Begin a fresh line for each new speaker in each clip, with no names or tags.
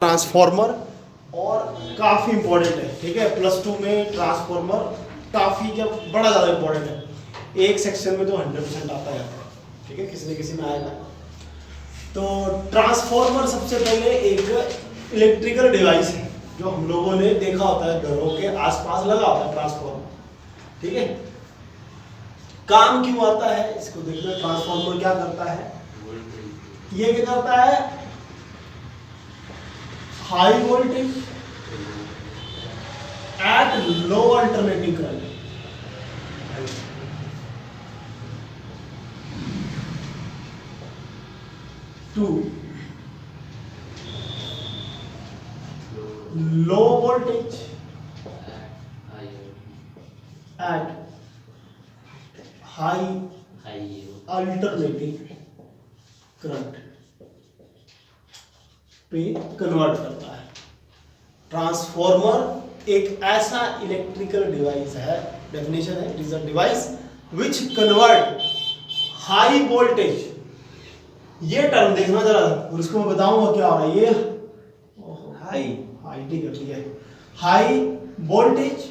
Transformer और काफ़ी important है। ठीक है, +2 में ट्रांसफॉर्मर काफ़ी क्या बड़ा ज़्यादा इंपॉर्टेंट है। एक सेक्शन में तो 100% आता है। ठीक है, किसी न किसी में आएगा। तो ट्रांसफॉर्मर सबसे पहले एक इलेक्ट्रिकल डिवाइस है जो हम लोगों ने देखा होता है, घरों के आसपास लगा होता है ट्रांसफॉर्मर। ठीक है, काम क्यों आता है इसको देखना। ट्रांसफॉर्मर क्या करता है, ये क्या करता है, high voltage at low alternating current. To low voltage at high alternating current पे कन्वर्ट करता है। ट्रांसफॉर्मर एक ऐसा इलेक्ट्रिकल डिवाइस है, डेफिनेशन है, it is a device which convert high voltage, ये टर्म देखना जरा और इसको मैं बताऊंगा क्या हो रहा है। ये हाई टी कर लिया है, high voltage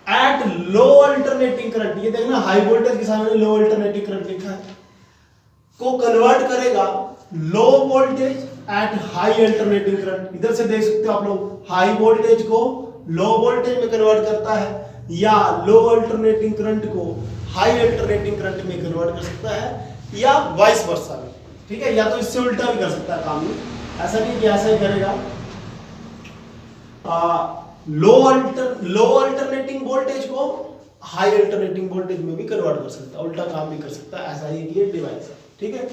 at low alternating current. ये देखना, हाई वोल्टेज के सामने लो अल्टरनेटिंग करंट लिखा है, को कन्वर्ट करेगा लो voltage at high alternating current. इधर से देख सकते हो आप लोग, हाई वोल्टेज को लो वोल्टेज में कन्वर्ट करता है या लो अल्टरनेटिंग करंट को हाई अल्टरनेटिंग करंट में कन्वर्ट कर सकता है, या वाइस वर्सा भी। ठीक है, या तो इससे उल्टा भी कर सकता है काम, ऐसा नहीं कि ऐसा ही करेगा। लो अल्टरनेटिंग वोल्टेज को हाई अल्टरनेटिंग वोल्टेज में भी कन्वर्ट कर सकता है, उल्टा काम भी कर सकता है। ऐसा ही ये डिवाइस है। ठीक है,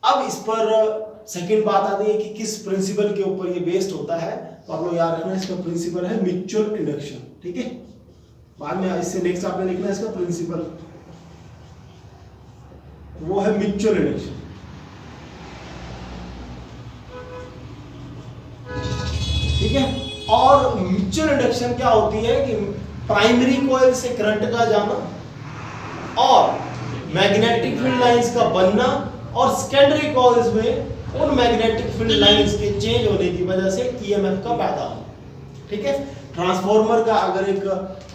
अब इस पर सेकंड बात आती है कि किस प्रिंसिपल के ऊपर ये बेस्ड होता है। तो आप लोग याद रखना, इसका प्रिंसिपल है म्यूचुअल इंडक्शन। ठीक है, बाद में इससे नेक्स्ट आपने लिखना है इसका प्रिंसिपल, वो है म्यूचुअल इंडक्शन। ठीक है, और म्यूचुअल इंडक्शन क्या होती है कि प्राइमरी कॉइल से करंट का जाना और मैग्नेटिक फील्ड लाइंस का बनना और सेकेंडरी कॉइल्स में उन मैग्नेटिक फील्ड लाइंस के चेंज होने की वजह से ईएमएफ का पैदा होना। ठीक है, ट्रांसफॉर्मर का अगर एक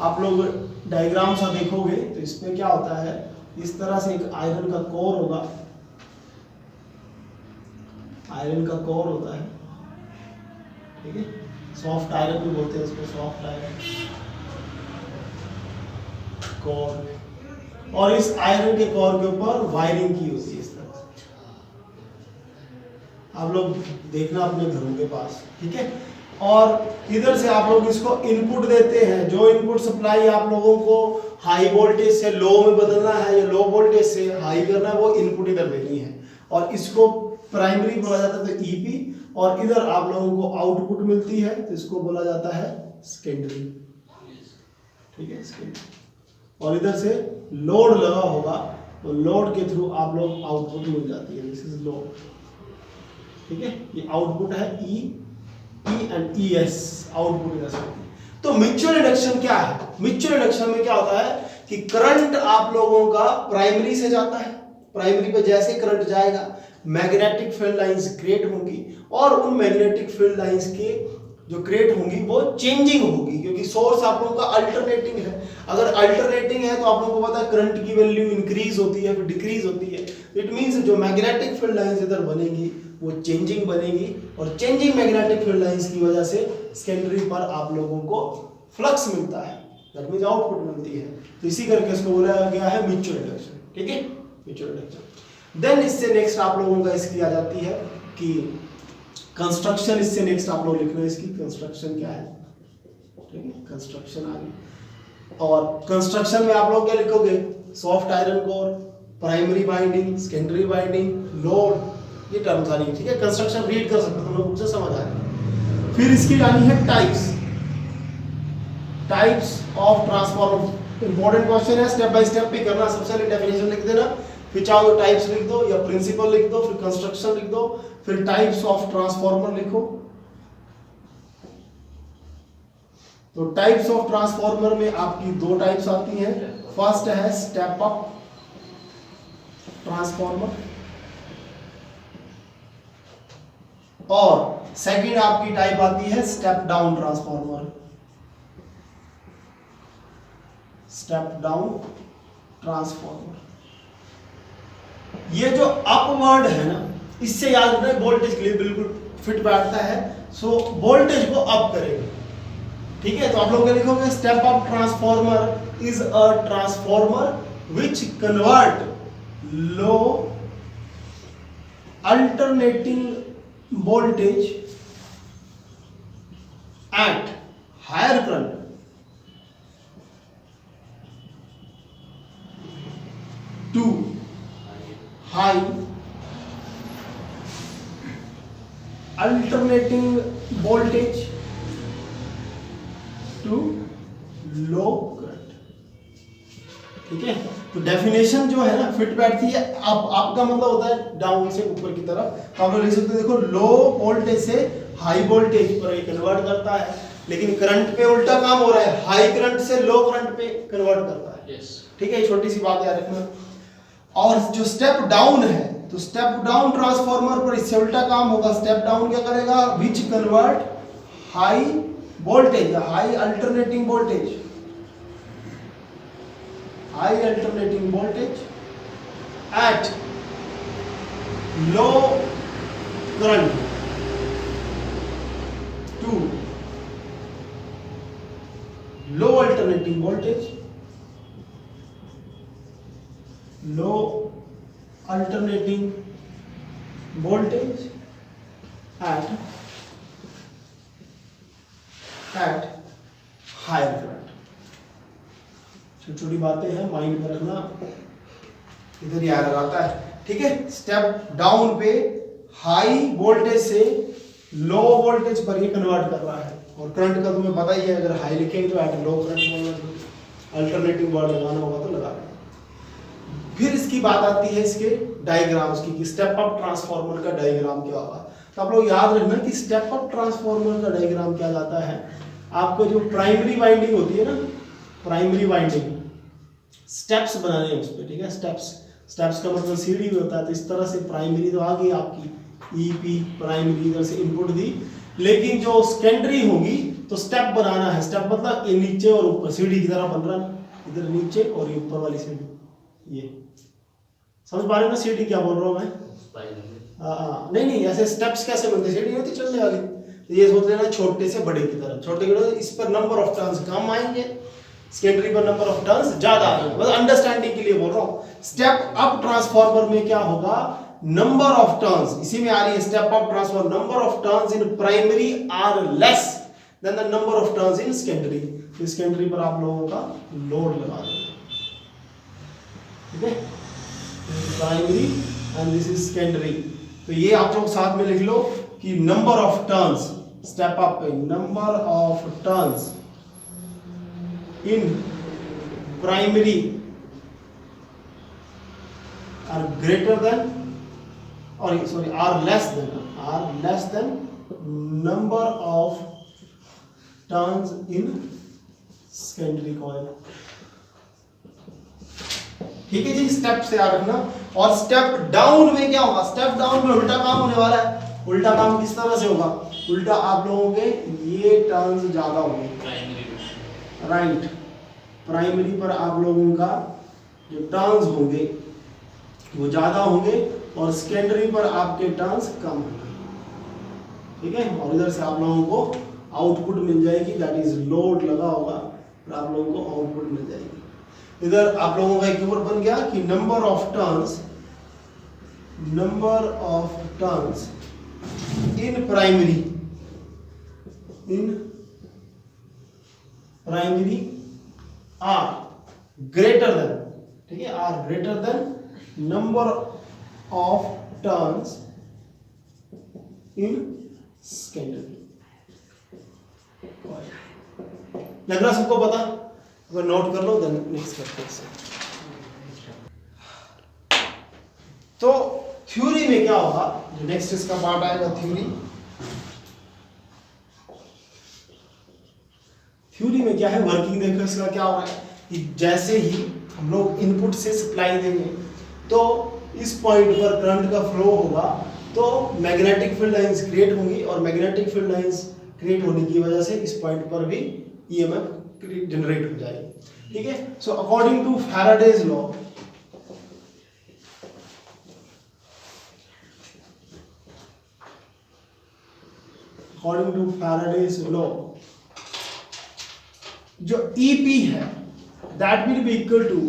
आप लोग डायग्राम सा देखोगे तो इसमें क्या होता है, इस तरह से एक आयरन का कोर होगा, आयरन का कोर होता है। ठीक है, सॉफ्ट आयरन भी बोलते हैं इसको, सॉफ्ट आयरन कोर, और इस आयरन के कोर के ऊपर वायरिंग की होती है इस तरह से। आप लोग देखना अपने घरों के पास। ठीक है, और इधर से आप लोग इसको इनपुट देते हैं, जो इनपुट सप्लाई आप लोगों को हाई वोल्टेज से लो में बदलना है या लो वोल्टेज से हाई करना है, वो इनपुट इधर देनी है, और इसको प्राइमरी बोला जाता है तो ईपी, और इधर आप लोगों को आउटपुट मिलती है तो इसको बोला जाता है सेकेंडरी। ठीक है, सेकेंडरी, और इधर से लोड लगा होगा तो लोड के थ्रू आप लोग आउटपुट मिल जाती है, दिस इज लोड। ठीक है, ये आउटपुट है E and E S, output इधर से। तो म्यूचुअल इंडक्शन क्या है, म्यूचुअल इंडक्शन में क्या होता है कि करंट आप लोगों का प्राइमरी से जाता है, प्राइमरी पे जैसे करंट जाएगा मैग्नेटिक फील्ड लाइंस क्रिएट होंगी, और उन मैग्नेटिक फील्ड लाइंस के जो क्रिएट होंगी वो चेंजिंग होगी, क्योंकि सोर्स आप लोगों का अल्टरनेटिंग है। अगर अल्टरनेटिंग है तो आप लोगों को पता है करंट की वैल्यू इंक्रीज होती है फिर डिक्रीज होती है। इट मींस जो मैग्नेटिक फील्ड लाइंस इधर बनेगी वो चेंजिंग बनेगी, और चेंजिंग मैग्नेटिक फील्ड लाइंस की वजह से सेकेंडरी पर आप लोगों को फ्लक्स मिलता है, दैट मींस आउटपुट मिलती है। तो इसी करके इसको बोला गया है म्यूचुअल इंडक्शन। ठीक है, म्यूचुअल इंडक्शन। देन इससे नेक्स्ट आप लोगों का इसकी आ जाती है कि कंस्ट्रक्शन। इससे नेक्स्ट आप लोग लिखना है इसकी कंस्ट्रक्शन क्या है। ठीक है, कंस्ट्रक्शन आ गई, और कंस्ट्रक्शन में आप लोग क्या लिखोगे, soft iron core, primary binding, secondary binding, load, ये टर्म्स आ रही है। ठीक है, कंस्ट्रक्शन रीड कर सकते हो, तुम लोग मुझसे समझ आ रही है। फिर इसकी आनी है types, types of transformer. Important question है, स्टेप बाय स्टेप भी करना। सबसे पहले डेफिनेशन लिख देना, फिर चाहो तो टाइप्स लिख दो या प्रिंसिपल लिख दो, फिर कंस्ट्रक्शन लिख दो, फिर टाइप्स ऑफ ट्रांसफॉर्मर लिखो। तो टाइप्स ऑफ ट्रांसफॉर्मर में आपकी दो टाइप्स आती हैं। फर्स्ट है स्टेप अप ट्रांसफॉर्मर, और सेकंड आपकी टाइप आती है step down transformer. Step down transformer, ये जो अपवर्ड है ना, इससे याद रखना वोल्टेज के लिए बिल्कुल फिट बैठता है। सो वोल्टेज को अप करेगा, ठीक है। तो आप लोग लिखोगे step up transformer is a transformer which convert low alternating voltage at higher current to high alternating voltage to low current, ठीक है। तो डेफिनेशन जो है ना फिट बैठती है। अब आपका मतलब होता है डाउन से ऊपर की तरफ, तो आप लोग लिख सकते हो, देखो लो वोल्टेज से हाई वोल्टेज पर ये कन्वर्ट करता है, लेकिन करंट पे उल्टा काम हो रहा है, हाई करंट से लो करंट पे कन्वर्ट करता है, ठीक है। छोटी सी बात याद रखना। और जो स्टेप डाउन है, तो स्टेप डाउन ट्रांसफार्मर पर इससे उल्टा काम होगा। स्टेप डाउन क्या करेगा, which convert high voltage, high alternating voltage, high alternating voltage at low current to low alternating voltage, low alternating voltage at higher current. छोटी छोटी बातें हैं, माइंड में रखना, इधर याद आता है, ठीक है। स्टेप डाउन पे हाई वोल्टेज से लो वोल्टेज पर ये कन्वर्ट कर रहा है, और करंट का तुम्हें पता ही है, अगर हाई लिखेंगे तो eight low current, alternating word लगाना होगा तो लगा। फिर इसकी बात आती है इसके डायग्राम्स की, कि स्टेप अप ट्रांसफार्मर का डायग्राम क्या होगा। तो आप लोग याद रखना कि स्टेप अप ट्रांसफार्मर का डायग्राम क्या जाता है, आपको जो प्राइमरी वाइंडिंग होती है ना, प्राइमरी वाइंडिंग स्टेप्स बनाने हैं उस पर, ठीक है। स्टेप्स का मतलब सीढ़ी भी होता है, तो इस तरह से प्राइमरी तो आ गई आपकी ईपी प्राइमरी, इधर से इनपुट दी, लेकिन जो सेकेंडरी होगी तो स्टेप बनाना है। स्टेप मतलब ये नीचे और ऊपर सीढ़ी की तरह बन रहा है, इधर नीचे और ये ऊपर वाली सीढ़ी, ये समझ पा रहे हो ना सीढ़ी क्या बोल रहा हूँ मैं? नहीं ऐसे स्टेप्स कैसे बनते, सीढ़ी होती चलने वाली, तो ये सोच लेना छोटे से बड़े की तरफ, छोटे की तरफ, इस पर नंबर ऑफ टर्न्स कम आएंगे, सेकेंडरी पर नंबर ऑफ टर्न्स ज्यादा आएंगे, मतलब अंडरस्टैंडिंग के लिए बोल रहा हूँ। स्टेप अप ट्रांसफार्मर में क्या होगा, नंबर ऑफ टर्न्स, इसी में आ रही है step up transformer, number of turns in primary are less than the number of turns in secondary. तो सेकेंडरी पर आप लोगों का लोड लगा देंगे, ठीक है, primary and this is secondary. तो ये आप लोग साथ में लिख लो कि number of turns step up पे, number of turns in primary are greater than, और sorry are less than number of turns in secondary coil, ठीक है जी। स्टेप से याद रखना। और स्टेप डाउन में क्या होगा, स्टेप डाउन में उल्टा काम होने वाला है। उल्टा काम किस तरह से होगा, उल्टा आप लोगों के ये टर्न्स ज्यादा होंगे, राइट, प्राइमरी पर आप लोगों का जो टर्न्स होंगे वो ज्यादा होंगे, और सेकेंडरी पर आपके टर्न्स कम होंगे, ठीक है। और इधर से आप लोगों को आउटपुट मिल जाएगी, दैट इज लोड लगा होगा, और आप लोगों को आउटपुट मिल जाएगी। इधर आप लोगों का एक और बन गया कि number of turns in primary are greater than, ठीक है, are greater than number of turns in secondary. लग रहा सबको पता, अगर नोट कर लो देन नेक्स्ट करते हैं। तो थ्योरी में क्या होगा, जो नेक्स्ट इसका पार्ट आएगा थ्योरी में क्या है, वर्किंग देखो इसका क्या हो रहा है कि जैसे ही हम लोग इनपुट से सप्लाई देंगे तो इस पॉइंट पर करंट का फ्लो होगा तो मैग्नेटिक फील्ड लाइंस क्रिएट होंगी और मैग्नेटिक फील्ड लाइंस क्रिएट होने की वजह से इस पॉइंट पर भी ईएमएफ जनरेट हो जाएगी। ठीक है, so according to Faraday's law, according to Faraday's law, जो EP है that will be equal to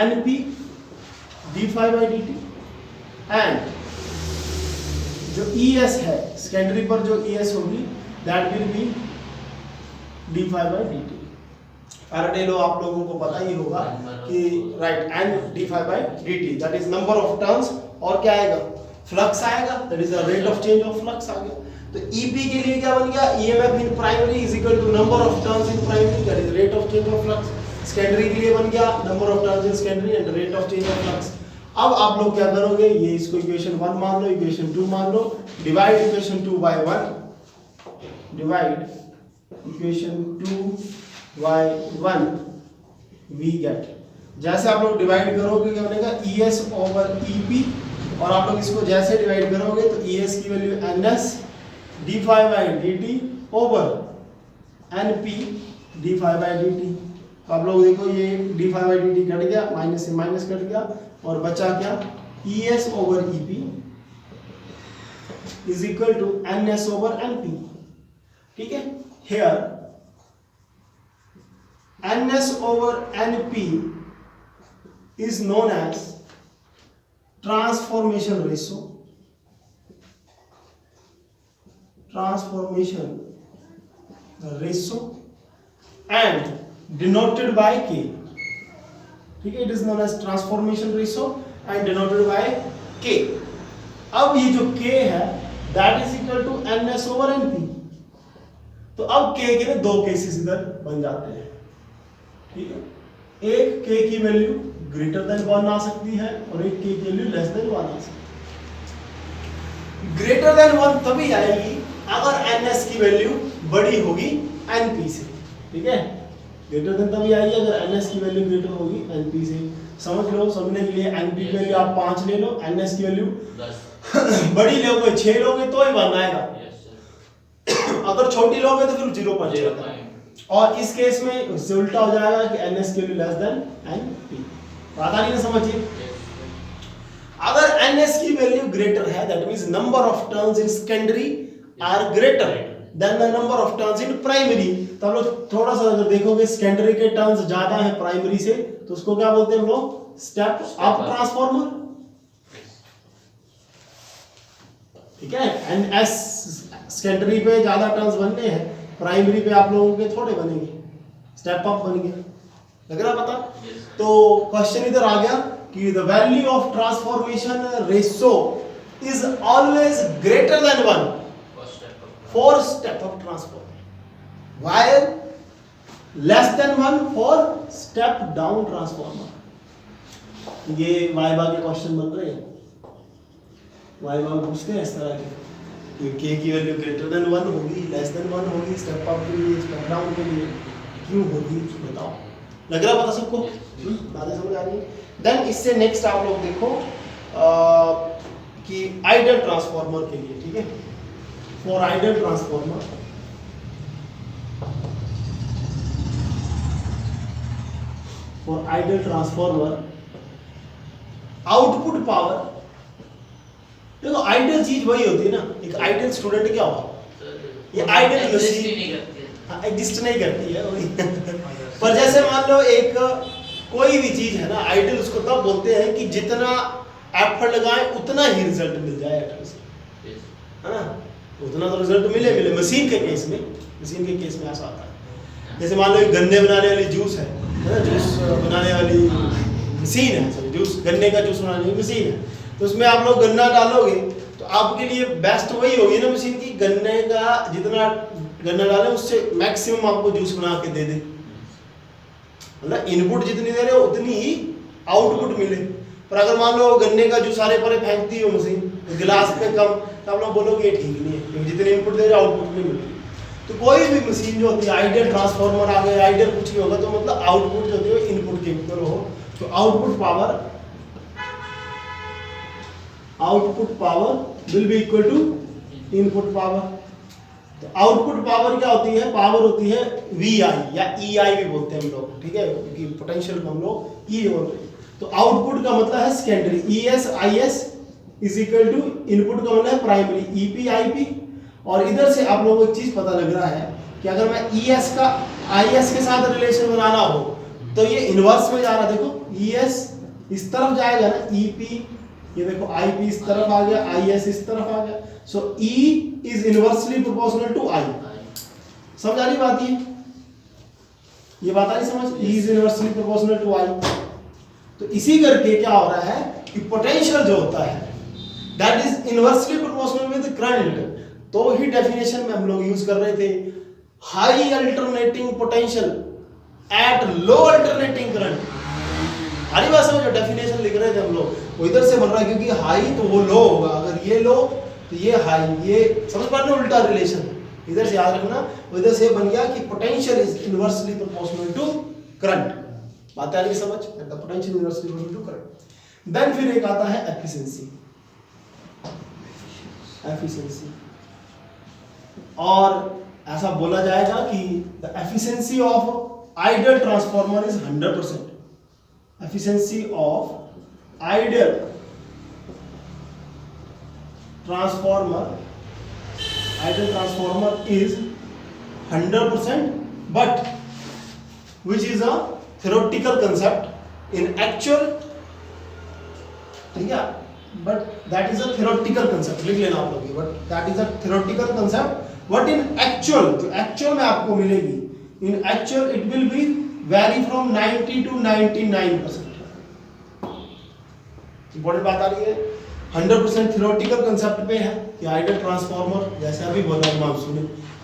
NP d∅dt and जो ES है सेकेंडरी पर जो ES होगी that will be d∅dt। Faraday law आप लोगों को पता ही होगा कि right n d∅dt that is number of turns और क्या आएगा, फ्लक्स आएगा, that is the rate of change of flux आ गया। तो EP के लिए क्या बन गया, EMF in primary is equal to number of turns in primary that is rate of change of flux. Secondary के लिए बन गया number of turns in secondary and rate of change of flux. अब आप लोग क्या करोगे, ये इसको इक्वेशन 1 मान लो, इक्वेशन 2 मान लो, divide equation 2 by 1, divide equation 2 by 1 we get. जैसे आप लोग डिवाइड करोगे क्या बनेगा, ES ओवर EP, और आप लोग इसको जैसे डिवाइड करोगे तो ES की value NS d∅dt over NP d∅dt। तो आप लोग देखो ये d∅dt कट गया, माइनस से माइनस कट गया और बचा क्या, ES over EP is equal to NS over NP। ठीक है, here NS over NP is known as transformation ratio, and denoted by K। ठीक है, it is known as transformation ratio and denoted by K। अब ये जो K है that is equal to NS over NP। तो अब K के दो केसेस इधर बन जाते हैं। ठीक है, एक K की वैल्यू ग्रेटर देन 1 आ सकती है और एक K की वैल्यू लेस देन 1 आ सकती है। ग्रेटर देन 1 तभी आएगी अगर NS की वैल्यू बड़ी होगी NP से। ठीक है, ग्रेटर देन तभी आएगी अगर NS की वैल्यू ग्रेटर होगी NP से। समझ लो, समझने के लिए NP की वैल्यू आप 5 ले लो, NS की वैल्यू 10 बड़ी लोगे 6 लोगे तो ही 1 आएगा, अगर छोटी लोगे तो फिर 0.5। और इस केस में इससे उल्टा हो जाएगा कि NS की वैल्यू लेस देन NP। पता नहीं ना, समझिए, अगर NS की वैल्यू ग्रेटर है that means number of turns in secondary are greater than the number of turns in primary. तो हम लोग थोड़ा सा अगर देखोगे सेकेंडरी के टर्न्स ज्यादा है प्राइमरी से तो उसको क्या बोलते हैं हम लोग, स्टेप अप ट्रांसफार्मर। ठीक है, NS सेकेंडरी पे ज्यादा टर्न्स बनने हैं, प्राइमरी पे आप लोगों के थोड़े बनेंगे, स्टेप अप बन गया, लग रहा पता। तो क्वेश्चन इधर आ गया कि the value of transformation ratio is always greater than 1 for step up transformer, while less than 1 for step down transformer. ये वाइवा के क्वेश्चन बन रहे हैं, वाइवा पूछते हैं इस तरह के, K की वैल्यू ग्रेटर देन 1 होगी, लेस देन 1 होगी, स्टेप अप के लिए, स्टेप डाउन के लिए, क्यों होगी बताओ, लग रहा पता सबको, बातें समझ आ रही है। देन इससे नेक्स्ट आप लोग देखो कि आइडियल ट्रांसफार्मर के लिए। ठीक है, for ideal transformer output power, देखो आइडियल चीज वही होती है ना, एक आइडियल स्टूडेंट क्या होगा, ये आइडियल एग्जिस्ट नहीं करती है वही पर जैसे मान लो एक कोई भी चीज है ना, आइडियल उसको तब बोलते हैं कि जितना एफर्ट लगाए उतना ही रिजल्ट मिल जाए, है ना, उतना तो रिजल्ट मिले। मशीन के केस में ऐसा आता है। जैसे मान लो एक गन्ने बनाने वाली जूस है ना, जूस बनाने वाली मशीन है, जूस गन्ने का जूस बनाने वाली मशीन है, तो उसमें आप लोग गन्ना डालोगे तो आपके लिए बेस्ट वही होगी ना मशीन की, गन्ने का जितना गन्ना डाले उससे मैक्सिमम आपको जूस बना के दे दे, मतलब इनपुट जितनी दे रहे हो उतनी ही आउटपुट मिले। पर अगर मान लो गन्ने का जूस सारे परे फेंकती हो मशीन गिलास पे कम, तो आप लोग बोलोगे ठीक नहीं है क्योंकि जितने इनपुट दे रहे आउटपुट नहीं मिल रही। तो कोई भी मशीन जो होती है, आइडियल ट्रांसफार्मर आ गया, आइडियल कुछ भी होगा तो मतलब आउटपुट जो होती है इनपुट के इक्वल हो, तो output power will be equal to input power. तो आउटपुट पावर क्या होती है? पावर होती है वी आई या ई आई भी बोलते हैं हम लोग, ठीक है, क्योंकि पोटेंशियल को हम लोग ई बोलते हैं। तो आउटपुट का मतलब है secondary, E S I S is equal to input का मतलब है primary, E P I P. और इधर से आप लोगों को एक चीज पता लग रहा है कि अगर मैं ई एस का आई एस के साथ रिलेशन बनाना हो तो ये इनवर्स में जा रहा है। देखो ई एस इस तरफ जाएगा ना, ई पी, ये देखो आई पी इस तरफ आ गया, आई एस इस तरफ आ गया। So E is inversely proportional to I. समझ आ रही बात? ये बात आ रही समझ? E is inversely proportional to I. तो इसी करके क्या हो रहा है कि पोटेंशियल जो होता है that is inversely proportional with current. तो ही डेफिनेशन में हम लोग यूज कर रहे थे high alternating potential at low alternating current. हरी बात समझो, डेफिनेशन लिख रहे थे हम लोग, वो इधर से बन रहा है क्योंकि हाई तो वो लो होगा, अगर ये लो तो ये हाई, ये समझ पा रहे हो? उल्टा रिलेशन इधर से याद रखना, इधर से बन गया कि potential is inversely proportional to current. बात आ रही समझ? The potential inversely proportional to current. Then फिर एक आता है एफिशिएंसी। एफिशिएंसी, और ऐसा बोला जाएगा कि the efficiency of ideal transformer is 100%। Efficiency of ideal transformer is 100%, but which is a theoretical concept in actual, ठीक है, but that is a theoretical concept, लिख लेना आप लोग, but that is a theoretical concept, but in actual, जो actual में आपको मिलेगी, in actual it will be vary from 90 to 99%। Important बात आ रही है। 100% थियोरेटिकल कंसेप्ट पे है कि आइडियल ट्रांसफार्मर, जैसे अभी बोला मानसून ने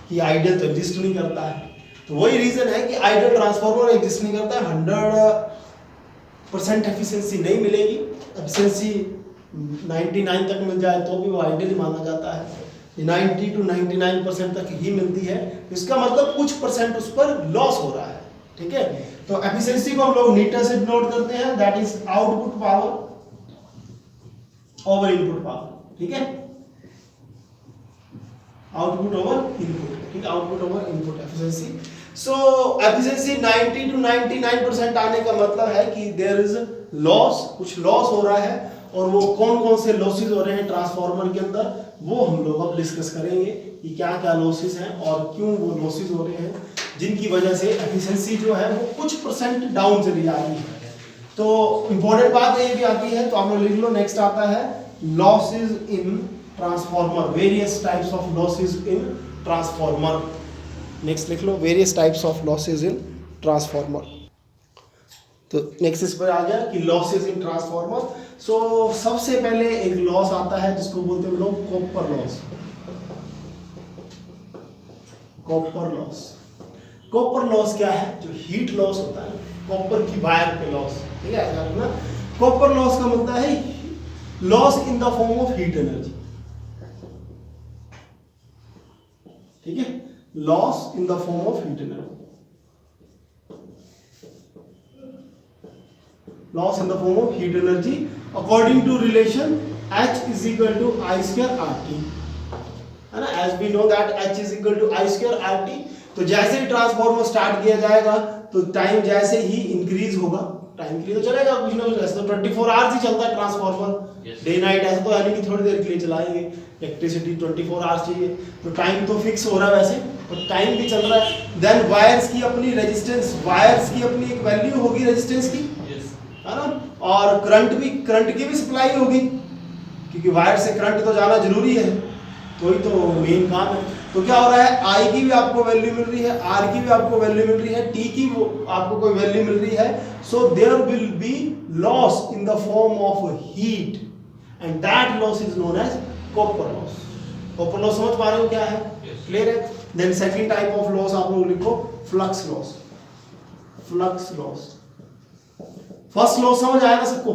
कि आइडियल तो एग्जिस्ट नहीं करता है, तो वही रीजन है कि आइडियल ट्रांसफार्मर एग्जिस्ट नहीं करता है। 100% एफिशिएंसी नहीं मिलेगी, एफिशिएंसी 99 तक मिल जाए तो भी वो आइडियल माना जाता है, 90 to 99% तक ही मिलती है। इसका मतलब कुछ परसेंट उस पर लॉस हो रहा है, ठीक है। तो एफिशिएंसी को हम लोग मीटर से डिनोट करते हैं, that is output power over input power, ठीक है, आउटपुट ओवर इनपुट, ठीक है, output over input efficiency. So efficiency 90 to 99% आने का मतलब है कि देयर इज लॉस, कुछ लॉस हो रहा है, और वो कौन कौन से लॉसेस हो रहे हैं ट्रांसफार्मर के अंदर, वो हम लोग अब डिस्कस करेंगे कि क्या क्या लॉसेस हैं और क्यों वो लॉसेस हो रहे हैं, जिनकी वजह से एफिशिएंसी जो है वो कुछ परसेंट डाउन चली जा रही है। तो इंपॉर्टेंट बात ये भी आती है, तो आप लोग लिख लो। नेक्स्ट आता है losses in transformer, various types of losses in transformer. Next लिख लो, various types of losses in transformer. तो नेक्स्ट इस पर आ गया कि लॉसेस इन ट्रांसफार्मर। सो सबसे पहले एक लॉस आता है जिसको बोलते हैं लोग copper loss. Copper loss, copper loss क्या है? जो हीट लॉस होता है कॉपर की वायर पे लॉस, ठीक है। कॉपर लॉस का मतलब है loss in the form of heat energy, ठीक है, loss in the form of heat energy, loss in the form of heat energy according to relation H is equal to I square RT, है ना। As we know that H is equal to I square RT। तो जैसे ही transformer start किया जाएगा तो time जैसे ही increase होगा, time के लिए तो चलेगा कुछ ना कुछ, ऐसे तो 24 आवर्स ही चलता है ट्रांसफार्मर, डे नाइट, ऐसे तो यानी कि थोड़ी देर के लिए चलाएंगे, इलेक्ट्रिसिटी 24 आवर्स चाहिए, तो टाइम तो फिक्स हो रहा है वैसे, और टाइम भी चल रहा है। देन वायर्स की अपनी रेजिस्टेंस, वायर्स की अपनी एक वैल्यू होगी रेजिस्टेंस की, है ना, और करंट की भी सप्लाई होगी, क्योंकि वायर से करंट तो जाना जरूरी है, तो ही तो मेन काम है। तो क्या हो रहा है, आई की भी आपको वैल्यू मिल रही है, आर की भी आपको वैल्यू मिल रही है, टी की वो आपको कोई वैल्यू मिल रही है। So there will be loss in the form of heat, and that loss is known as copper loss. Copper loss समझ पा रहे हो क्या है? क्लियर है। Then second type of loss आप लोग लिखो flux loss. Flux loss, first loss समझ आया ना सबको?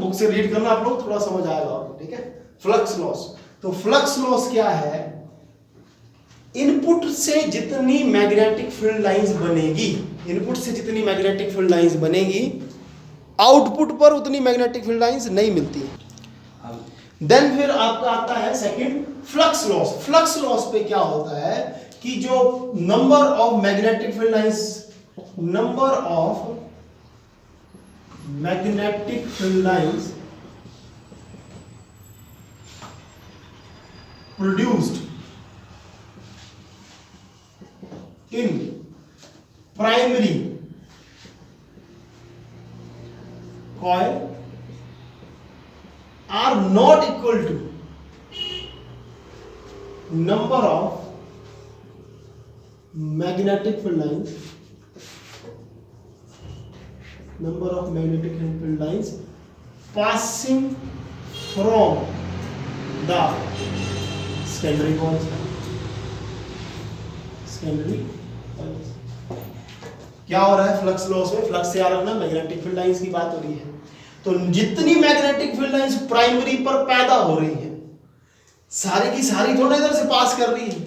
बुक से रीड करना आप लोग, थोड़ा समझ आएगा आपको, ठीक है। फ्लक्स लॉस, तो फ्लक्स लॉस क्या है? इनपुट से जितनी मैग्नेटिक फील्ड लाइंस बनेगी, इनपुट से जितनी मैग्नेटिक फील्ड लाइंस बनेगी, आउटपुट पर उतनी मैग्नेटिक फील्ड लाइंस नहीं मिलती। देन फिर आपका आता है second flux loss. Flux loss पे क्या होता है कि जो number of magnetic field lines, number of magnetic field lines produced in primary coil are not equal to number of magnetic field lines, number of magnetic field lines passing from the secondary coils, secondary coils। क्या हो रहा है flux loss में? Flux से याद रखना magnetic field lines की बात हो रही है। तो जितनी मैग्नेटिक फील्ड लाइंस प्राइमरी पर पैदा हो रही है, सारी की सारी थोड़ा इधर से पास कर रही है,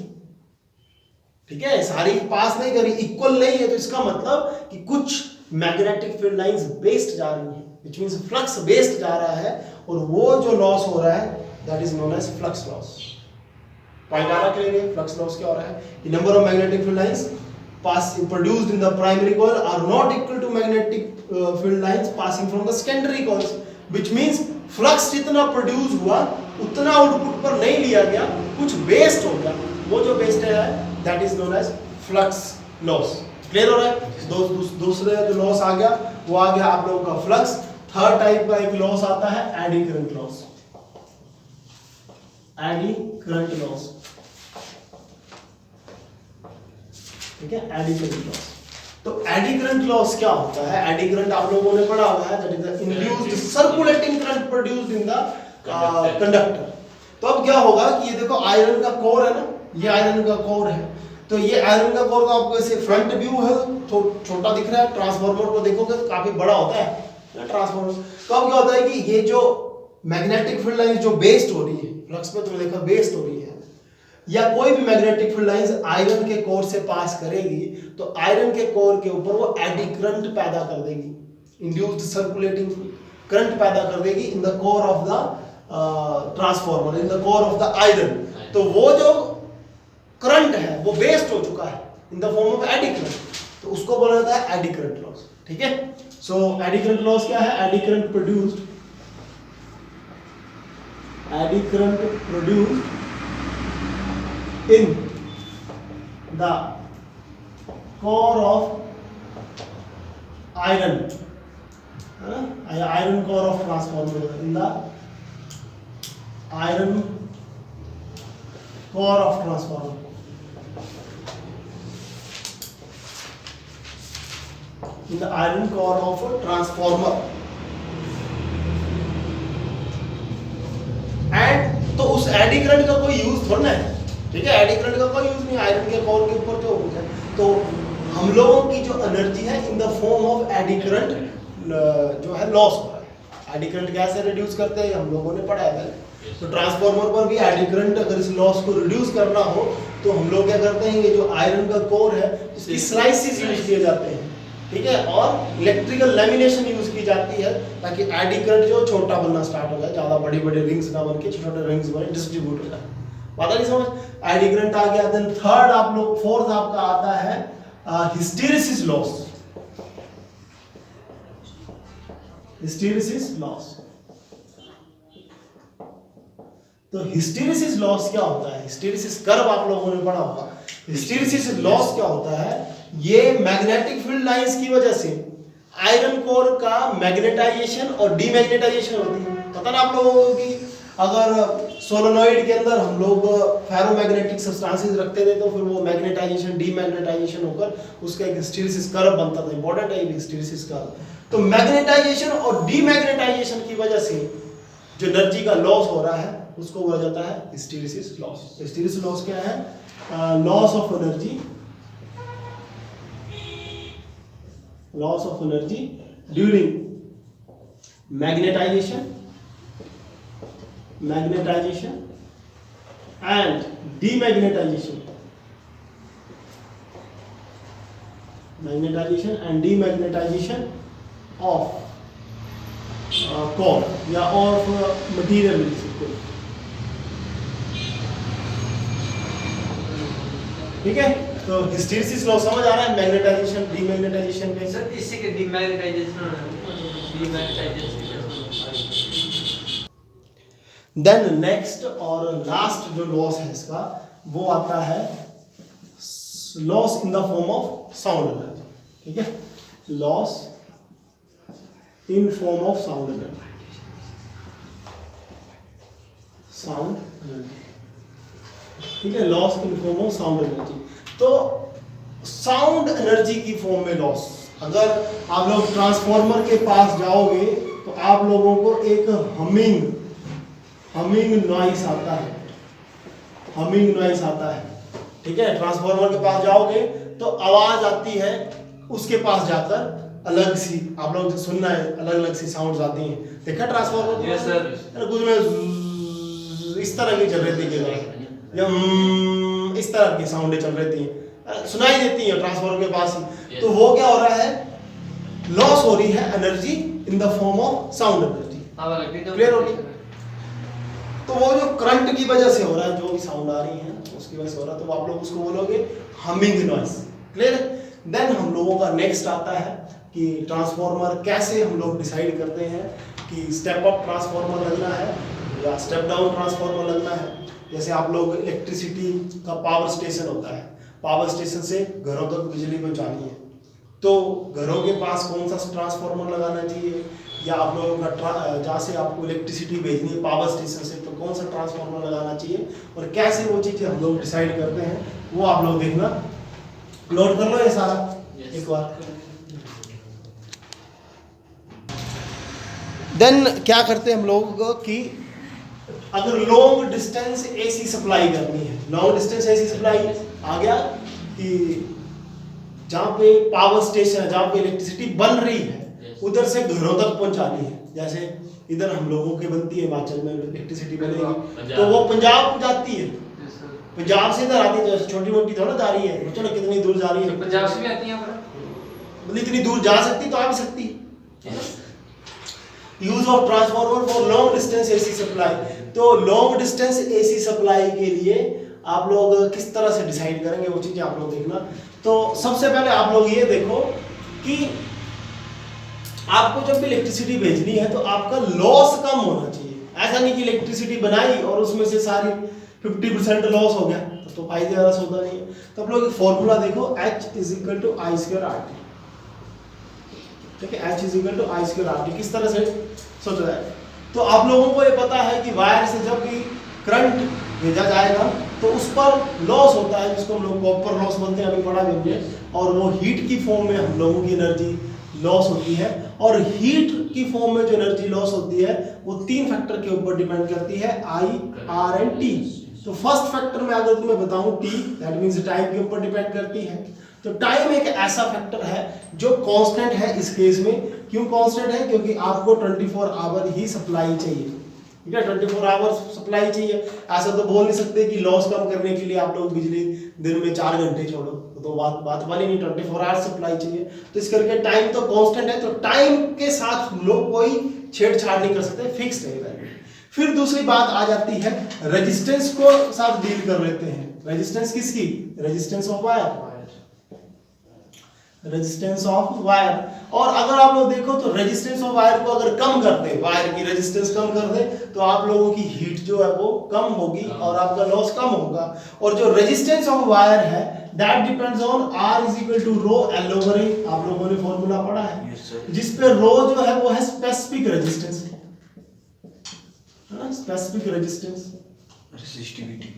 ठीक है, सारी पास नहीं कर रही, इक्वल नहीं है। तो इसका मतलब कि कुछ मैग्नेटिक फील्ड लाइंस बेस्ड जा रही है, व्हिच मींस फ्लक्स बेस्ड जा रहा है, और वो जो लॉस हो रहा है that is known as flux loss. Point आ रहा क्लियर है? फ्लक्स लॉस क्या हो रहा है कि number of magnetic field lines produced in the primary coil are not equal to magnetic field lines passing from the secondary coils, which means flux जितना produce हुआ उतना आउटपुट पर नहीं लिया गया, कुछ वेस्ट हो गया। वो जो वेस्ट है that is known as flux loss. Clear हो रहा है? दूसरे जो लॉस आ गया वो आ गया आप लोगों का फ्लक्स। थर्ड टाइप का एक लॉस आता है eddy current loss. Eddy current loss, ठीक है, एडी करंट लॉस। तो एडी करंट लॉस क्या होता है? एडी करंट आप लोगों ने पढ़ा हुआ है, that is the induced circulating current produced in the conductor. तो अब क्या होगा कि ये देखो आयरन का कोर है ना, ये आयरन का कोर है, तो ये आयरन का कोर का आपको ऐसे फ्रंट व्यू है, तो छोटा दिख रहा है। ट्रांसफार्मर को देखोगे तो काफी बड़ा होता है ना ट्रांसफार्मर। तो अब क्या होता है कि ये जो मैग्नेटिक फील्ड लाइन जो बेस्ड हो रही है फ्लक्स में, तुमने देखा बेस्ड हो रही है, या कोई भी मैग्नेटिक फील्ड लाइंस आयरन के कोर से पास करेगी, तो आयरन के कोर के ऊपर वो एडी करंट पैदा कर देगी, इंड्यूस्ड सर्कुलेटिंग करंट पैदा कर देगी in the core of the transformer, in the core of the iron. तो वो जो करंट है वो बेस्ड हो चुका है इन the form of eddy current, तो उसको बोला जाता है एडी करंट लॉस। ठीक है, सो एडी करंट लॉस क्या है? Eddy current produced in the core of iron, iron core of transformer, in the iron core of transformer, in the iron core of transformer, and तो उस eddy current का कोई use थोड़ा है, ठीक है, एडी करंट का कोई यूज नहीं, आयरन के कोर के ऊपर जो होता है। तो हम लोगों की जो एनर्जी है इन the form of eddy current जो है लॉस हो रहा है। एडी करंट कैसे रिड्यूस करते हैं हम लोगों ने पढ़ा है पहले। तो ट्रांसफार्मर पर भी एडी करंट अगर इस लॉस को रिड्यूस करना हो तो हम लोग क्या करते हैं, ये जो आयरन का कोर है इसकी स्लाइसेस यूज किए जाते हैं, ठीक है, और इलेक्ट्रिकल लैमिनेशन यूज की जाती है ताकि एडी करंट जो छोटा बनना स्टार्ट हो जाए, ज्यादा बड़ी बड़ी रिंग्स ना बन के छोटे छोटे रिंग्स बने, डिस्ट्रीब्यूट हो जाए। पता नहीं समझ? एडी करंट आ गया। देन थर्ड आप लोग फोर्थ आपका आता है हिस्टेरिसिस लॉस। हिस्टेरिसिस लॉस, तो हिस्टेरिसिस लॉस क्या होता है? हिस्टेरिसिस कर्व आप लोगों ने पढ़ा होगा। हिस्टेरिसिस लॉस क्या होता है? ये मैग्नेटिक फील्ड लाइंस की वजह से आयरन कोर का मैग्नेटाइजेशन और डीमैग्नेटाइजेशन होती है। पता ना आप लोगों को कि अगर सोलेनॉइड के अंदर हम लोग फेरोमैग्नेटिक सब्सटेंसेस रखते थे तो फिर वो मैग्नेटाइजेशन डीमैग्नेटाइजेशन होकर उसका एक हिस्टेरिसिस कर्व बनता था, इंपॉर्टेंट है ये हिस्टेरिसिस कर्व। तो मैग्नेटाइजेशन और डीमैग्नेटाइजेशन की वजह से जो एनर्जी का लॉस हो रहा है उसको बोला जाता है हिस्टेरिसिस लॉस। हिस्टेरिसिस लॉस क्या है? Loss of energy, loss of energy during magnetization and demagnetization, magnetization and demagnetization of core या ऑफ मटीरियल मिल सकते हैं। ठीक है, तो हिस्टैरिसीस लॉ समझ आ रहा है, मैग्नेटाइजेशन डीमैग्नेटाइजेशन के।
सर इससे के डीमैग्नेटाइजेशन
देन नेक्स्ट और लास्ट जो लॉस है इसका वो आता है loss in the form of sound energy. ठीक है, loss in form of sound energy, sound energy. ठीक है, loss in form of sound energy. तो साउंड एनर्जी की फॉर्म में लॉस, अगर आप लोग ट्रांसफॉर्मर के पास जाओगे तो आप लोगों को एक हमिंग नॉइस आता है, हमिंग नॉइस आता है। ठीक है, ट्रांसफॉर्मर के पास जाओगे तो आवाज आती है, उसके पास जाकर अलग सी आप लोग सुनना है, अलग अलग सी साउंड्स आती हैं। देखा ट्रांसफॉर्मर?
Yes sir.
कुछ में इस तरह की चल रही थी या इस तरह की साउंडें चल रही थी, सुनाई देती है ट्रांसफॉर्मर के पास ही। तो वो क्या हो रहा है, लॉस हो रही है energy in the form of sound energy. Clear हो रही है? तो वो जो करंट की वजह से हो रहा है, जो भी साउंड आ रही है उसकी वजह से हो रहा है, तो आप लोग उसको बोलोगे हमिंग नॉइस। क्लियर? देन हम लोगों का नेक्स्ट आता है कि ट्रांसफॉर्मर कैसे हम लोग डिसाइड करते हैं कि स्टेप अप ट्रांसफॉर्मर लगना है या स्टेप डाउन ट्रांसफॉर्मर लगना है। जैसे आप लोग इलेक्ट्रिसिटी का पावर स्टेशन होता है, पावर स्टेशन से घरों तक बिजली पहुंचानी है, तो घरों के पास कौन सा ट्रांसफॉर्मर लगाना चाहिए, या आप लोगों का जहाँ से आपको इलेक्ट्रिसिटी भेजनी है पावर स्टेशन से, तो कौन सा ट्रांसफॉर्मर लगाना चाहिए और कैसे वो चीज़ें हम लोग डिसाइड करते हैं, वो आप लोग देखना। नोट कर लो ये सारा एक बार। देन क्या करते हैं हम लोग कि अगर लॉन्ग डिस्टेंस एसी सप्लाई करनी है, लॉन्ग डिस्टेंस एसी सप्लाई आ गया कि जहाँ पे पावर स्टेशन है, जहाँ पे इलेक्ट्रिसिटी बन रही है उधर से घरों तक पहुंचानी है। जैसे इधर हम लोगों की बनती है, हिमाचल में इलेक्ट्रिसिटी बनेगी तो वो पंजाब को जाती है, पंजाब से इधर आती है, छोटी मोटी थोड़ा जा रही है, चलो कितनी दूर जा रही है,
पंजाब से भी आती है,
मतलब इतनी दूर जा सकती तो आ भी सकती। Use of transformer for long distance AC supply. तो लॉन्ग डिस्टेंस एसी सप्लाई के लिए आप लोग किस तरह से डिसाइड करेंगे वो चीजें आप लोग देखना। तो सबसे पहले आप लोग ये देखो कि आपको जब भी इलेक्ट्रिसिटी भेजनी है तो आपका लॉस कम होना चाहिए। ऐसा नहीं कि इलेक्ट्रिसिटी बनाई और उसमें से सारी 50% लॉस हो गया तो फायदे वाला सौदा नहीं है। तो आप लोग फॉर्मूला देखो, H = I²RT। ठीक है, H = I²RT किस तरह से सोचा जाए। तो आप लोगों को ये पता है कि वायर से जब भी करंट भेजा जाएगा तो उस पर लॉस होता है, जिसको हम लोग कॉपर लॉस बोलते हैं, अभी पढ़ा भी हमने, और वो हीट की फॉर्म में हम लोगों की एनर्जी लॉस होती है। और हीट की फॉर्म में जो एनर्जी लॉस होती है वो 3 फैक्टर के ऊपर डिपेंड करती है, I, R एंड T। तो फर्स्ट फैक्टर में अगर तुम्हें बताऊं T, दैट मींस टाइम के ऊपर डिपेंड करती है। तो टाइम एक ऐसा फैक्टर है जो कांस्टेंट है इस केस में। क्यों कांस्टेंट है? क्योंकि आपको 24 आवर ही सप्लाई चाहिए। ठीक है, 24 आवर सप्लाई चाहिए। ऐसा तो बोल नहीं सकते कि लॉस कम करने के लिए आप लोग बिजली दिन में 4 घंटे छोड़ो, तो बात वाली नहीं, 24 आवर सप्लाई चाहिए। तो इस करके टाइम तो कांस्टेंट है, तो टाइम के साथ लोग कोई छेड़छाड़ नहीं कर सकते, फिक्स है वैल्यू। फिर दूसरी बात आ जाती है रेजिस्टेंस को साथ डील कर लेते हैं। रेजिस्टेंस किसकी? Resistance of wire, resistance of wire. और अगर आप लोग देखो तो रेजिस्टेंस ऑफ वायर को अगर कम कर दे, वायर की रेजिस्टेंस कम कर दे, तो आप लोगों की हीट जो है वो कम होगी और आपका लॉस कम होगा। और जो रेजिस्टेंस ऑफ वायर है that depends on R = rho L/A। आप लोगों ने फॉर्मूला पढ़ा है, जिस पे रो जो है वो है स्पेसिफिक रेजिस्टेंस, है ना, specific resistance,
resistivity,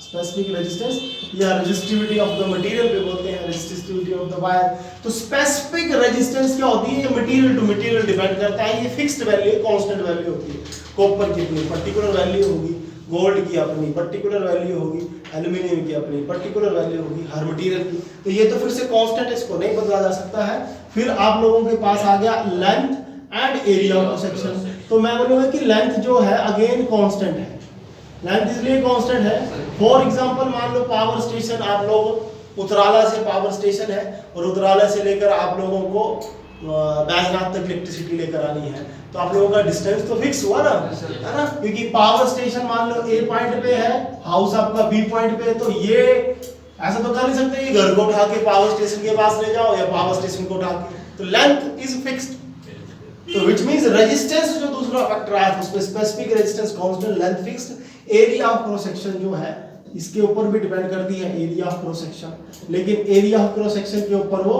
specific resistance या रेजिस्टिविटी ऑफ द मटेरियल पे बोलते हैं, रेजिस्टिविटी ऑफ द वायर। तो स्पेसिफिक रेजिस्टेंस क्या होती है? ये मटेरियल टू मटेरियल डिपेंड करता है, ये फिक्स्ड वैल्यू, कांस्टेंट वैल्यू होती है। कॉपर की अपनी पर्टिकुलर वैल्यू होगी, गोल्ड की अपनी पर्टिकुलर वैल्यू होगी, एल्यूमिनियम की अपनी पर्टिकुलर वैल्यू होगी, हर मटेरियल की। तो ये तो फिर से कांस्टेंट है, इसको नहीं बदला जा सकता है। फिर आप लोगों के पास आ गया length and area of section. तो मैं बोलूंगा कि लेंथ जो है अगेन कांस्टेंट है, लेंथ इसलिए कांस्टेंट है। फॉर एग्जांपल मान लो पावर स्टेशन, आप लोग उतराला से पावर स्टेशन है और उतराला से लेकर आप लोगों को बैजनाथ तक इलेक्ट्रिसिटी लेकर आनी है, तो आप लोगों का डिस्टेंस तो फिक्स हुआ ना, है ना, क्योंकि पावर स्टेशन मान लो ए पॉइंट पे है, हाउस आपका बी पॉइंट पे है, तो ये ऐसा तो कर नहीं सकते कि घर को उठा के पावर स्टेशन के पास ले जाओ या पावर स्टेशन को उठा के, तो लेंथ इज फिक्स्ड। तो व्हिच मींस रेजिस्टेंस जो दूसरा फैक्टर आया उसमें specific resistance constant, length fixed, area of cross section जो है इसके ऊपर भी डिपेंड करती है एरिया ऑफ क्रॉस सेक्शन, लेकिन एरिया ऑफ क्रॉस सेक्शन के ऊपर वो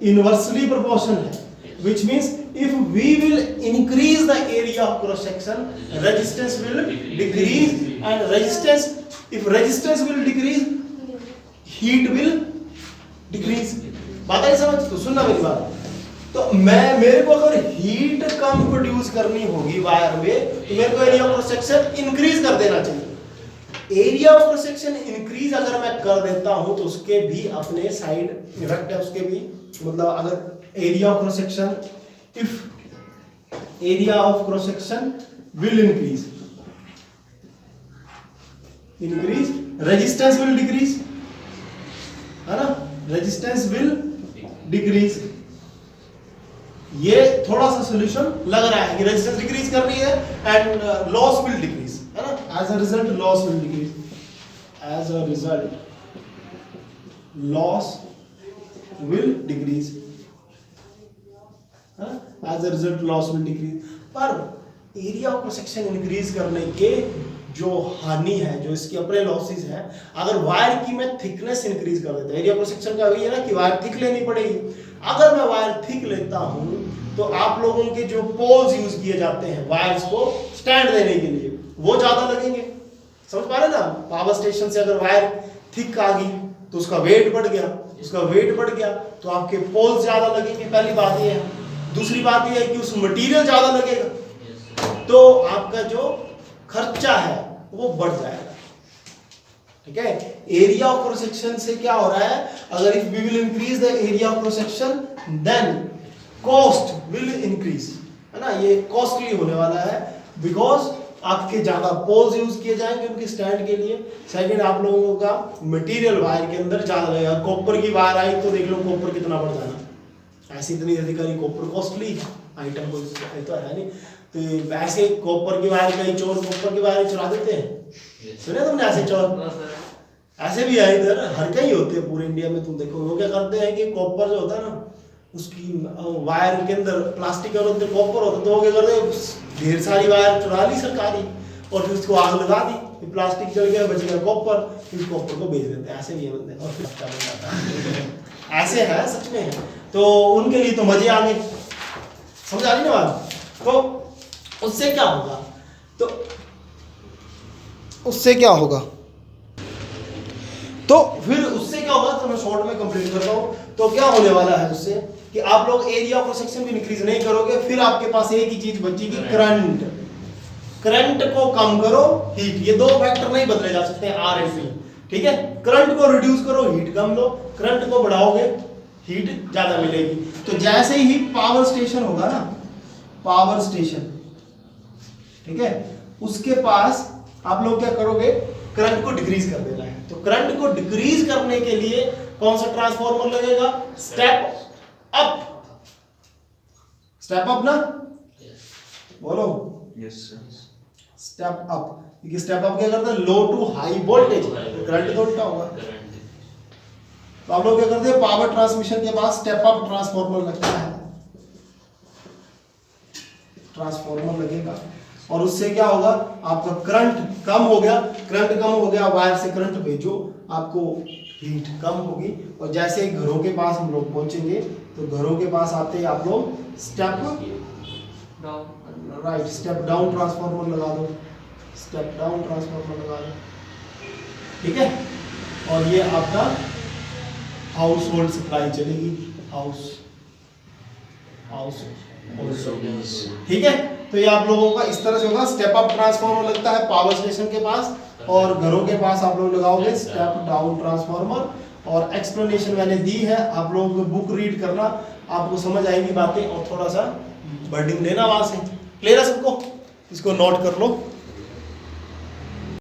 इनवर्सली प्रोपोर्शनल है, which means if we will increase the area of cross section, resistance will decrease, and if resistance will decrease, heat will decrease। बात आई समझ? तो सुनना मेरी बात। तो मेरे को अगर हीट कम प्रोड्यूस करनी होगी वायर में, तो मेरे को area of cross section increase कर देना चाहिए। Area of cross section increase अगर मैं कर देता हूं तो उसके भी अपने साइड इफेक्ट है, उसके भी मतलब अगर area of cross section, if area of cross section will increase, resistance will decrease, है ना, resistance will decrease। ये थोड़ा सा सॉल्यूशन लग रहा है कि रेजिस्टेंस डिक्रीज कर रही है एंड लॉस विल डिक्रीज, है ना, as a result loss will decrease, as a result loss will decrease, as a result loss will decrease. पर एरिया ऑफ सेक्शन इंक्रीज करने के जो हानि है, जो इसके अपने लॉसेस हैं, अगर वायर की मैं थिकनेस इंक्रीज कर देता हूं, एरिया ऑफ सेक्शन का वही है ना कि वायर थिक लेनी पड़ेगी। अगर मैं वायर थिक लेता हूं तो आप लोगों के जो पोल्स यूज किए जाते हैं वायर्स को स्टैंड देने के लिए, वो ज्यादा लगेंगे। समझ पा रहे ना? पावर स्टेशन से अगर वायर थिक आ गई तो उसका वेट बढ़ गया, उसका वेट बढ़ गया तो आपके पोल्स ज्यादा लगेंगे, पहली बात ये है। दूसरी बात यह है कि उस मटेरियल ज्यादा लगेगा तो आपका जो खर्चा है वो बढ़ जाएगा, ठीक है। एरिया ऑफ क्रॉस सेक्शन से क्या हो रहा है, अगर if we will increase the area of cross section then cost will increase, है ना, ये कॉस्टली होने वाला है बिकॉज आपके ज्यादा पोल्स यूज किए जाएंगे उनके स्टैंड के लिए। सेकंड, आप लोगों का मटेरियल वायर के अंदर ज्यादा लगेगा। कॉपर की वायर आई तो देख लो कॉपर कितना बढ़ जाना, ऐसी इतनी अधिकारी कॉपर कॉस्टली आइटम को तो है नहीं, तो वैसे कॉपर की वायर कई चोर कॉपर की वायर चुरा देते हैं, सुने तुमने ऐसे चोर? ऐसे भी है इधर, हर कहीं होते हैं पूरे इंडिया में। तुम देखो वो क्या करते हैं कि कॉपर जो होता है ना उसकी वायर के अंदर प्लास्टिक और अंदर कॉपर होता है, तो वो क्या करते हैं ढेर सारी वायर चुरा ली सरकारी और फिर उसको आग लगा दी, प्लास्टिक जल गया बच गया कॉपर, फिर कॉपर को बेच देते हैं। ऐसे भी है बंदे और फिर क्या बन जाता है, ऐसे है सच में है। तो उनके लिए तो मजे आ गए, समझ आ रही ना बात? तो उससे क्या होगा, तो उससे क्या होगा, तो फिर उससे क्या होगा, तो मैं शॉर्ट में कंप्लीट करता हूं। तो क्या होने वाला है उससे कि आप लोग एरिया ऑफ सेक्शन भी इंक्रीज नहीं करोगे, फिर आपके पास एक ही चीज बचेगी, करंट। करंट को कम करो, हीट, ये दो फैक्टर नहीं बदले जा सकते, आर एंड पी, ठीक है। करंट को रिड्यूस करो, हीट कम लो, करंट को बढ़ाओगे हीट ज्यादा मिलेगी। तो जैसे ही पावर स्टेशन होगा ना, पावर स्टेशन, ठीक है, उसके पास आप लोग क्या करोगे, करंट को डिक्रीज कर देना है। तो करंट को डिक्रीज करने के लिए कौन सा ट्रांसफार्मर लगेगा, स्टेप अप। स्टेप अप ना, बोलो
यस सर।
स्टेप अप, क्योंकि स्टेप अप क्या करता है, लो टू हाई वोल्टेज, करंट तो उल्टा होगा। तो आप लोग क्या करते हैं, पावर ट्रांसमिशन के बाद स्टेप अप ट्रांसफार्मर लगता है, ट्रांसफार्मर लगेगा और उससे क्या होगा, आपका करंट कम हो गया। करंट कम हो गया, वायर से करंट भेजो, आपको हीट कम होगी। और जैसे ही घरों के पास हम लोग पहुंचेंगे तो घरों के पास आते ही आप लोग step right, step down transformer लगा दो, स्टेप डाउन ट्रांसफार्मर लगा दो, ठीक है। और ये आपका हाउस होल्ड सप्लाई चलेगी, हाउस ठीक है। तो ये आप लोगों का इस तरह से होगा, स्टेप अप ट्रांसफार्मर लगता है पावर स्टेशन के पास और घरों के पास आप लोग लगाओगे स्टेप डाउन ट्रांसफार्मर। और एक्सप्लेनेशन मैंने दी है, आप लोगों को बुक रीड करना, आपको समझ आएगी बातें और थोड़ा सा वर्डिंग लेना वहां से। क्लियर है सबको? इसको नोट कर लो।